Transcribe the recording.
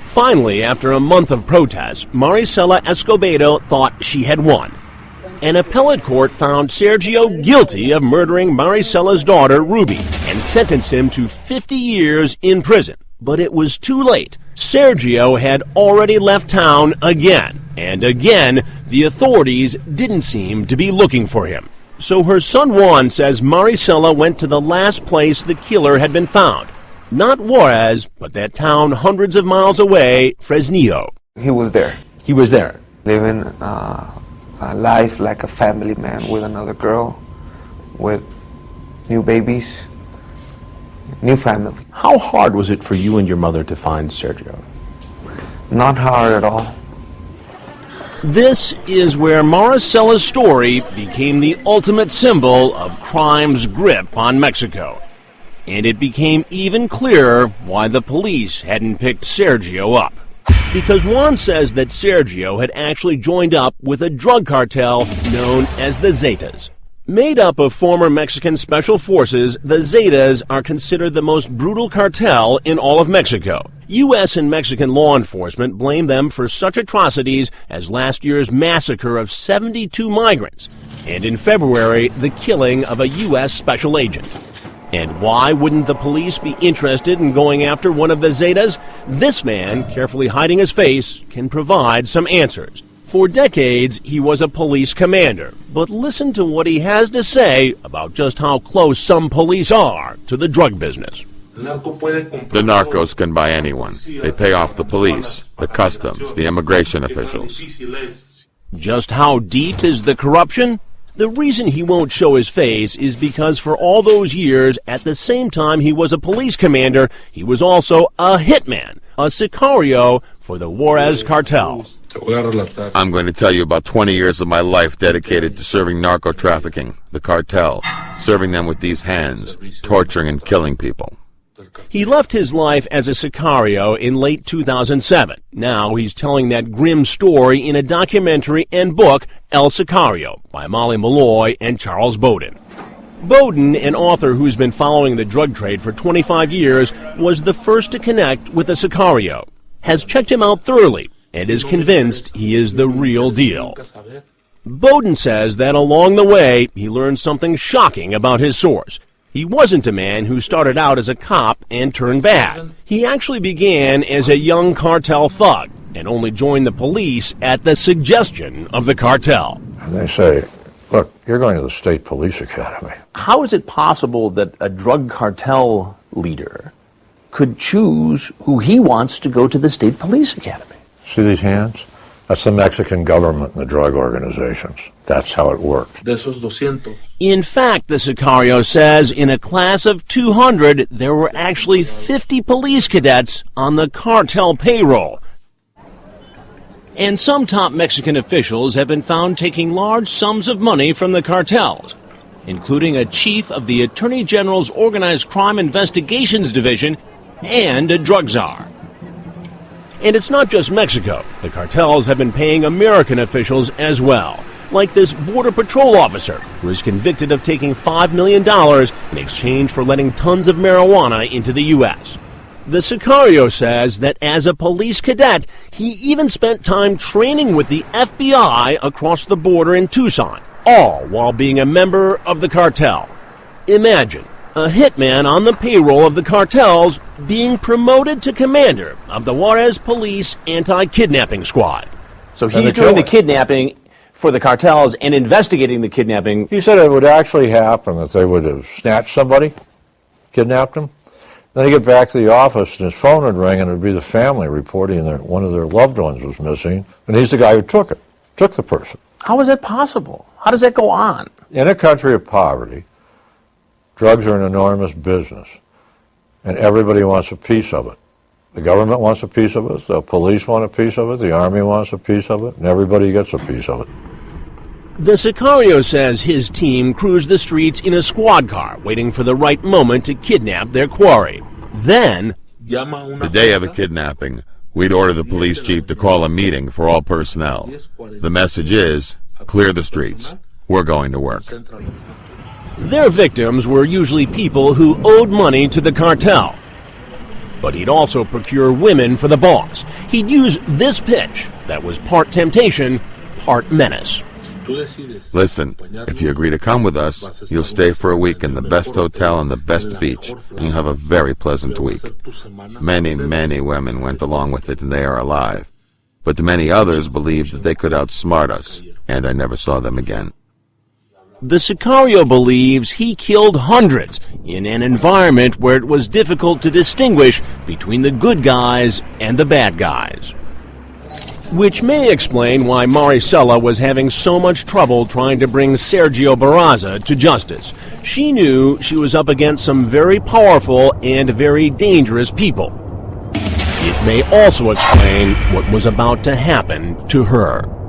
Finally, after a month of protests, Maricela Escobedo thought she had won. An appellate court found Sergio guilty of murdering Maricela's daughter, Ruby, and sentenced him to 50 years in prison. But it was too late. Sergio had already left town again, and again, the authorities didn't seem to be looking for him. So her son Juan says Maricela went to the last place the killer had been found. Not Juarez, but that town hundreds of miles away, Fresnillo. He was there. He was there. Living a life like a family man with another girl, with new babies, new family. How hard was it for you and your mother to find Sergio? Not hard at all. This is where Maricela's story became the ultimate symbol of crime's grip on Mexico. And it became even clearer why the police hadn't picked Sergio up. Because Juan says that Sergio had actually joined up with a drug cartel known as the Zetas. Made up of former Mexican special forces, the Zetas are considered the most brutal cartel in all of Mexico. U.S. and Mexican law enforcement blame them for such atrocities as last year's massacre of 72 migrants, and in February, the killing of a U.S. special agent. And why wouldn't the police be interested in going after one of the Zetas? This man, carefully hiding his face, can provide some answers. For decades, he was a police commander. But listen to what he has to say about just how close some police are to the drug business. The narcos can buy anyone. They pay off the police, the customs, the immigration officials. Just how deep is the corruption? The reason he won't show his face is because for all those years, at the same time he was a police commander, he was also a hitman, a sicario for the Juarez cartel. I'm going to tell you about 20 years of my life dedicated to serving narco trafficking, the cartel, serving them with these hands, torturing and killing people. He left his life as a sicario in late 2007. Now he's telling that grim story in a documentary and book, El Sicario, by Molly Malloy and Charles Bowden. Bowden, an author who's been following the drug trade for 25 years, was the first to connect with a sicario, has checked him out thoroughly, and is convinced he is the real deal. Bowden says that along the way, he learned something shocking about his source. He wasn't a man who started out as a cop and turned bad. He actually began as a young cartel thug and only joined the police at the suggestion of the cartel. And they say, look, you're going to the State Police Academy. How is it possible that a drug cartel leader could choose who he wants to go to the State Police Academy? See these hands? That's the Mexican government and the drug organizations. That's how it worked. In fact, the sicario says in a class of 200, there were actually 50 police cadets on the cartel payroll. And some top Mexican officials have been found taking large sums of money from the cartels, including a chief of the Attorney General's Organized Crime Investigations Division and a drug czar. And it's not just Mexico. The cartels have been paying American officials as well, like this Border Patrol officer who was convicted of taking $5 million in exchange for letting tons of marijuana into the U.S. The sicario says that as a police cadet, he even spent time training with the FBI across the border in Tucson, all while being a member of the cartel. Imagine a hitman on the payroll of the cartels being promoted to commander of the Juarez Police Anti-Kidnapping Squad. So he's doing the kidnapping for the cartels and investigating the kidnapping. He said it would actually happen that they would have snatched somebody, kidnapped him. Then he'd get back to the office and his phone would ring and it would be the family reporting that one of their loved ones was missing. And he's the guy who took the person. How is that possible? How does that go on? In a country of poverty, drugs are an enormous business, and everybody wants a piece of it. The government wants a piece of it, the police want a piece of it, the army wants a piece of it, and everybody gets a piece of it. The sicario says his team cruised the streets in a squad car, waiting for the right moment to kidnap their quarry. Then, the day of a kidnapping, we'd order the police chief to call a meeting for all personnel. The message is, clear the streets. We're going to work. their victims were usually people who owed money to the cartel. but he'd also procure women for the boss. He'd use this pitch that was part temptation, part menace. Listen, if you agree to come with us, you'll stay for a week in the best hotel on the best beach, and you'll have a very pleasant week. Many, many women went along with it, and they are alive. But many others believed that they could outsmart us, and I never saw them again. The Sicario believes he killed hundreds in an environment where it was difficult to distinguish between the good guys and the bad guys. Which may explain why Maricela was having so much trouble trying to bring Sergio Barraza to justice. She knew she was up against some very powerful and very dangerous people. It may also explain what was about to happen to her.